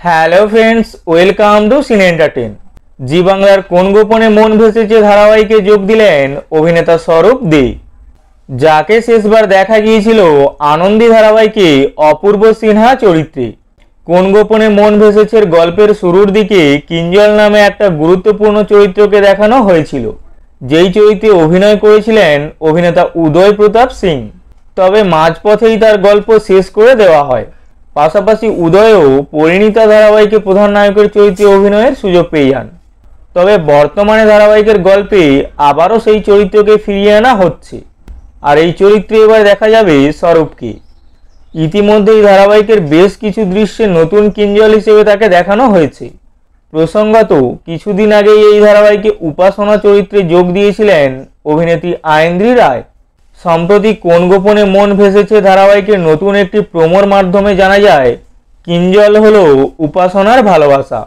Hello friends, welcome to scene entertain. Zee বাংলার কোন গোপনে মন ভেসেছে ধারাবাহিকে যোগ দিলেন অভিনেতা স্বরূপ দে, যাকে শেষবার দেখা গিয়েছিল আনন্দী ধারাবাহিকে অপূর্ব সিনহা চরিত্রে। কোন গোপনে মন ভেসেছে গল্পের শুরুর দিকে কিঞ্জল নামে একটা গুরুত্বপূর্ণ চরিত্রকে দেখানো হয়েছিল, যেই চরিত্রে অভিনয় করেছিলেন অভিনেতা উদয় প্রতাপ সিং। তবে মাঝপথেই তার গল্প শেষ করে দেওয়া হয়। পাশাপাশি উদয়ও পরিণীতা ধারাবাহিকে প্রধান নায়কের চরিত্রে অভিনয়ের সুযোগ পেয়ে যান। তবে বর্তমানে ধারাবাহিকের গল্পে আবারও সেই চরিত্রকে ফিরিয়ে আনা হচ্ছে, আর এই চরিত্রে এবার দেখা যাবে স্বরূপকে। ইতিমধ্যেই ধারাবাহিকের বেশ কিছু দৃশ্যে নতুন কিঞ্জল হিসেবে তাকে দেখানো হয়েছে। প্রসঙ্গত, কিছুদিন আগেই এই ধারাবাহিকে উপাসনা চরিত্রে যোগ দিয়েছিলেন অভিনেত্রী আয়েন্দ্রি রায়। সম্প্রতি কোন গোপনে মন ভেসেছে ধারাবাহিকের নতুন একটি প্রোমোর মাধ্যমে জানা যায় কিঞ্জল হলো উপাসনার ভালোবাসা।